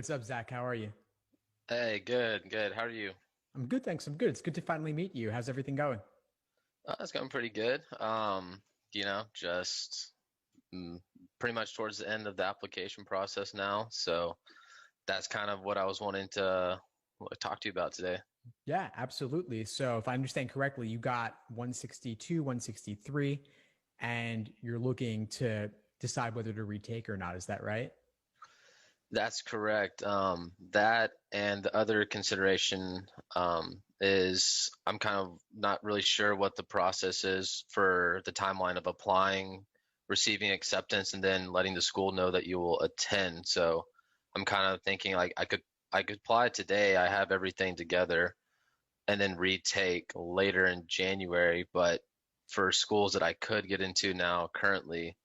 What's up, Zach? How are you? Hey, good, good. How are you? I'm good, thanks. I'm good. It's good to finally meet you. How's everything going? It's going pretty good. Just mm, pretty much towards the end of the application process now. So that's kind of what I was wanting to talk to you about today. Yeah, absolutely. So, if I understand correctly, you got 162, 163, and you're looking to decide whether to retake or not. Is that right? That's correct. That and the other consideration is I'm kind of not really sure what the process is for the timeline of applying, receiving acceptance, and then letting the school know that you will attend. So I'm kind of thinking like I could apply today. I have everything together, and then retake later in January. But for schools that I could get into now currently,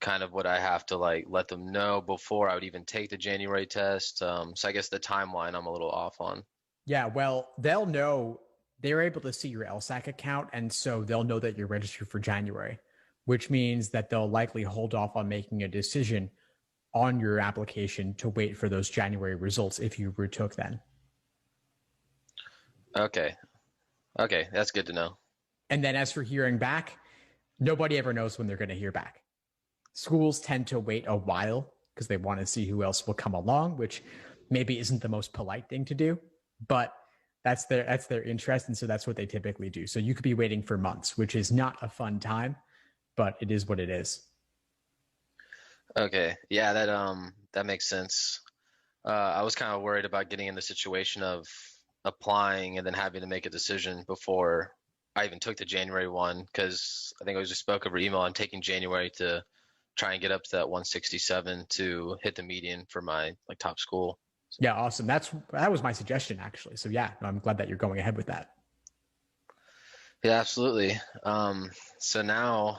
kind of what I have to like let them know before I would even take the January test. So I guess the timeline I'm a little off on. Yeah, well, they'll know they're able to see your LSAC account, and so they'll know that you're registered for January, which means that they'll likely hold off on making a decision on your application to wait for those January results if you retook then. Okay, okay, that's good to know. And then as for hearing back, nobody ever knows when they're going to hear back. Schools tend to wait a while because they want to see who else will come along, which maybe isn't the most polite thing to do, but that's their interest, and so that's what they typically do. So you could be waiting for months, which is not a fun time, but it is what it is. Okay, yeah, that makes sense. I was kind of worried about getting in the situation of applying and then having to make a decision before I even took the January one because I think I was just spoke over email. I'm taking January to try and get up to that 167 to hit the median for my like top school. Yeah, awesome. That was my suggestion actually. So yeah, I'm glad that you're going ahead with that. Yeah, absolutely. So now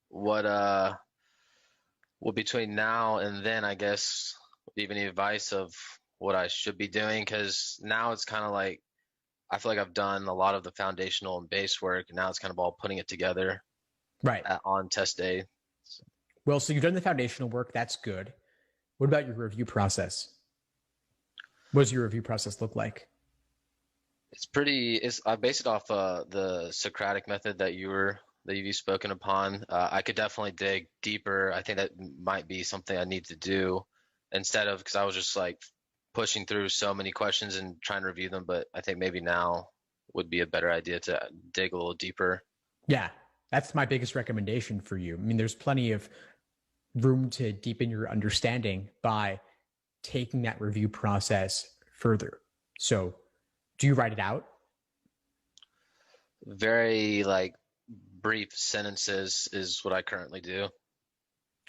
what well between now and then I guess even the advice of what I should be doing because now it's kind of like I feel like I've done a lot of the foundational and base work and now it's kind of all putting it together Right. on test day. Well, so you've done the foundational work. That's good. What about your review process? What does your review process look like? It's I base it off the Socratic method that you've spoken upon. I could definitely dig deeper. I think that might be something I need to do instead of because I was just like pushing through so many questions and trying to review them, but I think maybe now would be a better idea to dig a little deeper. Yeah, that's my biggest recommendation for you. I mean, there's plenty of room to deepen your understanding by taking that review process further. So, do you write it out? Very like brief sentences is what I currently do.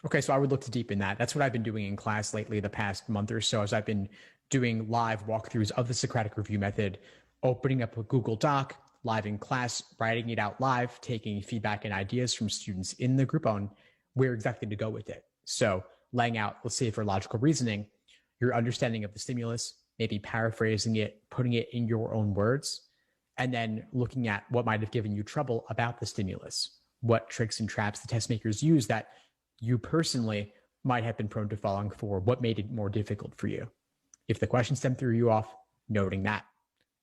Okay, so I would look to deepen that. That's what I've been doing in class lately, the past month or so, as I've been doing live walkthroughs of the Socratic review method, opening up a Google Doc, live in class, writing it out live, taking feedback and ideas from students in the group on where exactly to go with it. So, laying out, let's say for logical reasoning, your understanding of the stimulus, maybe paraphrasing it, putting it in your own words, and then looking at what might have given you trouble about the stimulus, what tricks and traps the test makers use that you personally might have been prone to falling for, what made it more difficult for you. If the question stem threw you off, noting that,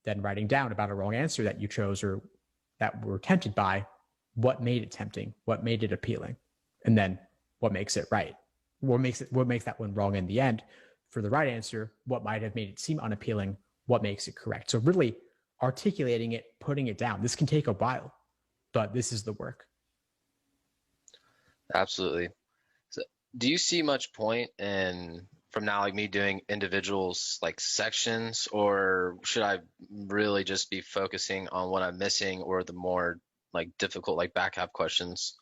then writing down about a wrong answer that you chose or that were tempted by, what made it tempting, what made it appealing, and then what makes it right, what makes that one wrong in the end. For the right answer, what might have made it seem unappealing, what makes it correct. So really articulating it, putting it down. This can take a while, but this is the work. Absolutely. So, do you see much point in from now like me doing individuals like sections, or should I really just be focusing on what I'm missing or the more like difficult like back half questions?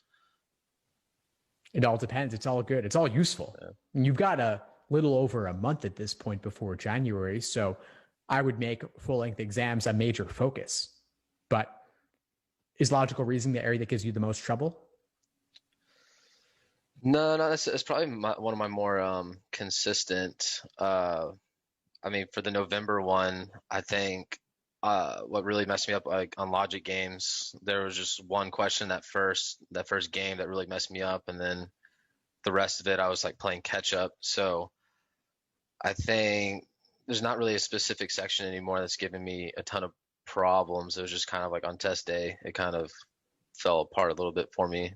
It all depends. It's all good. It's all useful. Yeah. And you've got a little over a month at this point before January. So I would make full length exams a major focus. But is logical reasoning the area that gives you the most trouble? No, no, that's probably one of my more consistent. I mean, for the November one, I think what really messed me up like on logic games, there was just one question that first game that really messed me up, and then the rest of it I was like playing catch up. So I think there's not really a specific section anymore that's giving me a ton of problems. It was just kind of like on test day, it kind of fell apart a little bit for me.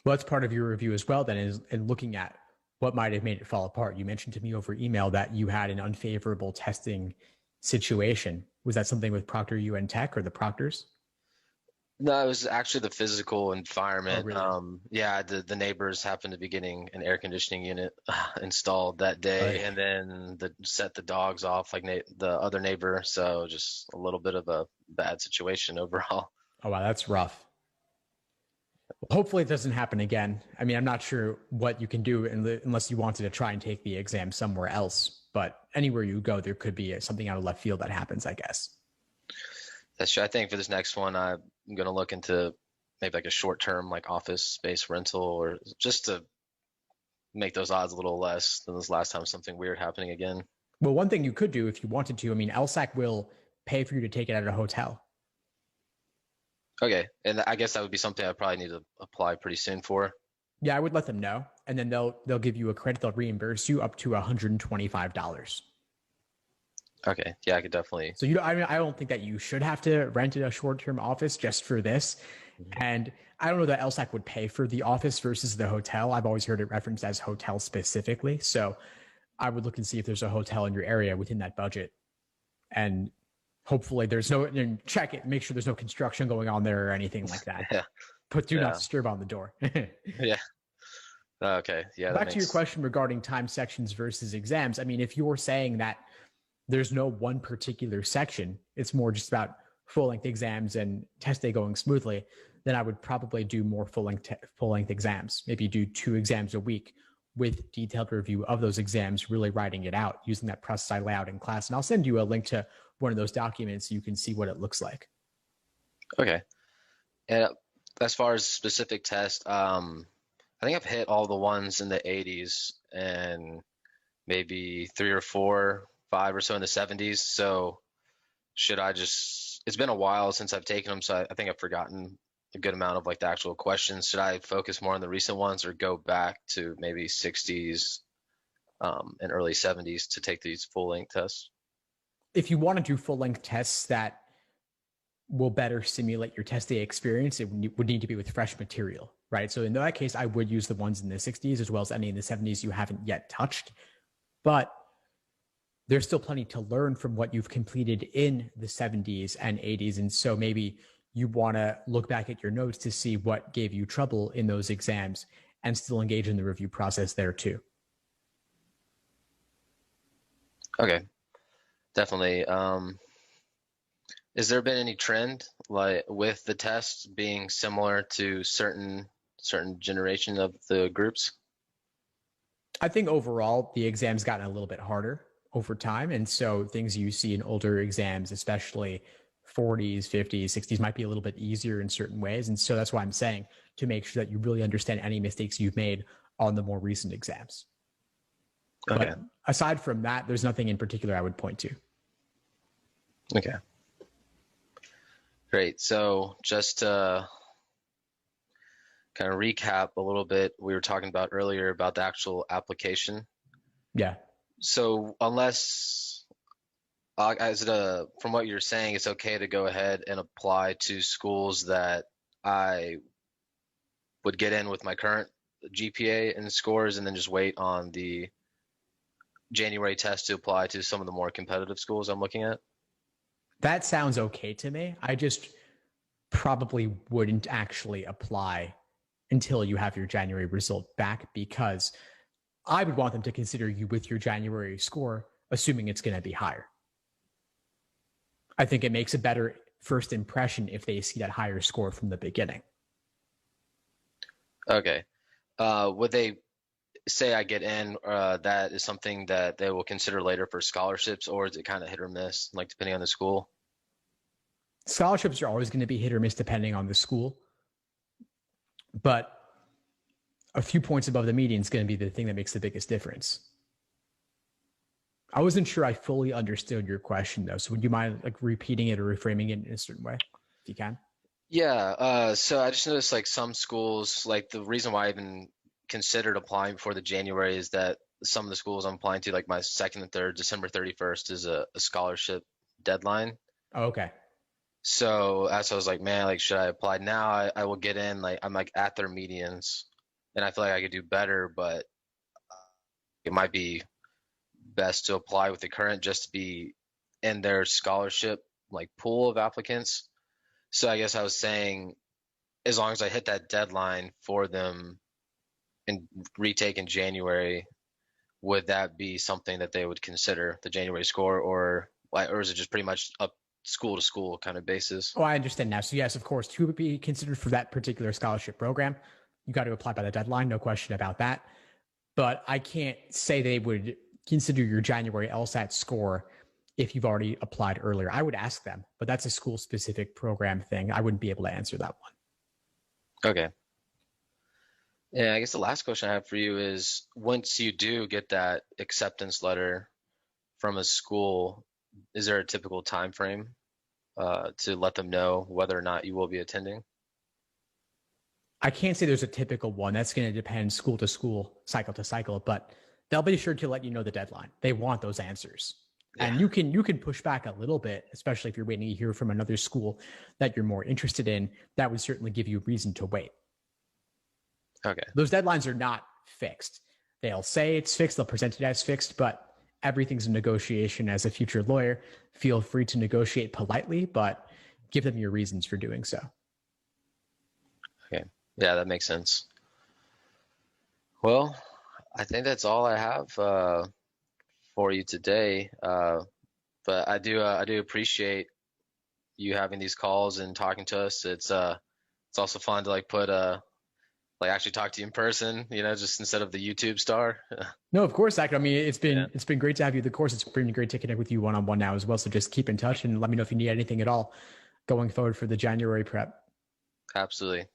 Well, that's part of your review as well, then, is in looking at what might have made it fall apart. You mentioned to me over email that you had an unfavorable testing situation. Was that something with Proctor UN Tech or the Proctors? No, it was actually the physical Oh, environment. really? Yeah, the neighbors happened to be getting an air conditioning unit installed that day, Like, and then set the dogs off like the other neighbor. So just a little bit of a bad situation overall. oh, wow, that's rough. Hopefully it doesn't happen again. I mean, I'm not sure what you can do unless you wanted to try and take the exam somewhere else. But anywhere you go, there could be something out of left field that happens, I guess. That's true. I think for this next one, I'm gonna look into maybe like a short-term like office space rental, or just to make those odds a little less than this last time something weird happening again. Well, one thing you could do if you wanted to, I mean, LSAC will pay for you to take it at a hotel. Okay, and I guess that would be something I probably need to apply pretty soon for. Yeah, I would let them know, and then they'll give you a credit. They'll reimburse you up to $125. Okay, yeah, I could definitely. So I mean, I don't think that you should have to rent a short-term office just for this. Mhm. And I don't know that LSAC would pay for the office versus the hotel. I've always heard it referenced as hotel specifically. So I would look and see if there's a hotel in your area within that budget, and hopefully there's no, and check it, make sure there's no construction going on there or anything like that. Yeah, Put do not yeah, disturb on the door. yeah. Okay, yeah, that Back to your makes. question regarding time sections versus exams. I mean, if you're saying that there's no one particular section, it's more just about full length exams and test day going smoothly, then I would probably do more full length exams. Maybe do 2 exams a week with detailed review of those exams, really writing it out using that process I lay out in class. And I'll send you a link to one of those documents so you can see what it looks like. Okay, and as far as specific tests, I think I've hit all the ones in the 80s and maybe 3 or 4, 5 or so in the 70s. So should I just? It's been a while since I've taken them, so I think I've forgotten a good amount of like the actual questions. Should I focus more on the recent ones or go back to maybe 60s and early 70s to take these full length tests? If you want to do full length tests that will better simulate your test day experience, it would need to be with fresh material, right? So in that case, I would use the ones in the 60s as well as any in the 70s you haven't yet touched. But there's still plenty to learn from what you've completed in the 70s and 80s. And so maybe you want to look back at your notes to see what gave you trouble in those exams and still engage in the review process there too. Okay, definitely. Has there been any trend like with the tests being similar to certain generation of the groups? I think overall the exam's gotten a little bit harder over time. And so things you see in older exams, especially 40s, 50s, 60s, might be a little bit easier in certain ways. And so that's why I'm saying to make sure that you really understand any mistakes you've made on the more recent exams. Okay. But aside from that, there's nothing in particular I would point to. Okay. Great. So just to kind of recap a little bit, we were talking about earlier about the actual application. Yeah. So unless, from what you're saying, it's okay to go ahead and apply to schools that I would get in with my current GPA and scores, and then just wait on the January test to apply to some of the more competitive schools I'm looking at. That sounds okay to me. I just probably wouldn't actually apply until you have your January result back, because I would want them to consider you with your January score, assuming it's going to be higher. I think it makes a better first impression if they see that higher score from the beginning. Okay. Would they say I get in, that is something that they will consider later for scholarships, or is it kind of hit or miss, like depending on the school? Scholarships are always going to be hit or miss depending on the school, but a few points above the median is going to be the thing that makes the biggest difference. I wasn't sure I fully understood your question though, so would you mind like repeating it or reframing it in a certain way, if you can? Yeah, so I just noticed like some schools, like the reason why I even considered applying before the January is that some of the schools I'm applying to, like my second and third, December 31st is a scholarship deadline. Oh, okay. So as I was like, man, like should I apply now? I will get in. Like I'm like at their medians, and I feel like I could do better, but it might be best to apply with the current just to be in their scholarship like pool of applicants. So I guess I was saying, as long as I hit that deadline for them and retake in January, would that be something that they would consider the January score, or is it just pretty much up school to school kind of basis? Oh, I understand now. So yes, of course, to be considered for that particular scholarship program, you got to apply by the deadline. No question about that. But I can't say they would consider your January LSAT score if you've already applied earlier. I would ask them, but that's a school specific program thing. I wouldn't be able to answer that one. Okay. Yeah, I guess the last question I have for you is once you do get that acceptance letter from a school, is there a typical time frame to let them know whether or not you will be attending? I can't say there's a typical one. That's going to depend school to school, cycle to cycle, but they'll be sure to let you know the deadline. They want those answers. Yeah. And you can push back a little bit, especially if you're waiting to hear from another school that you're more interested in. That would certainly give you reason to wait. Okay. Those deadlines are not fixed. They'll say it's fixed, they'll present it as fixed, but everything's a negotiation. As a future lawyer, feel free to negotiate politely, but give them your reasons for doing so. Okay. Yeah, that makes sense. Well, I think that's all I have for you today. But I do appreciate you having these calls and talking to us. It's also fun to like put like actually talk to you in person, just instead of the YouTube star. No, of course, Zach. I mean, it's been Yeah. it's been great to have you at the course. It's been great to connect with you one-on-one now as well. So just keep in touch and let me know if you need anything at all going forward for the January prep. Absolutely.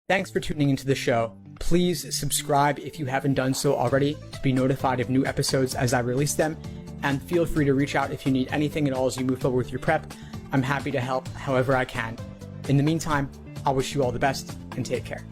Thanks for tuning into the show. Please subscribe if you haven't done so already to be notified of new episodes as I release them. And feel free to reach out if you need anything at all as you move forward with your prep. I'm happy to help however I can. In the meantime, I'll wish you all the best and take care.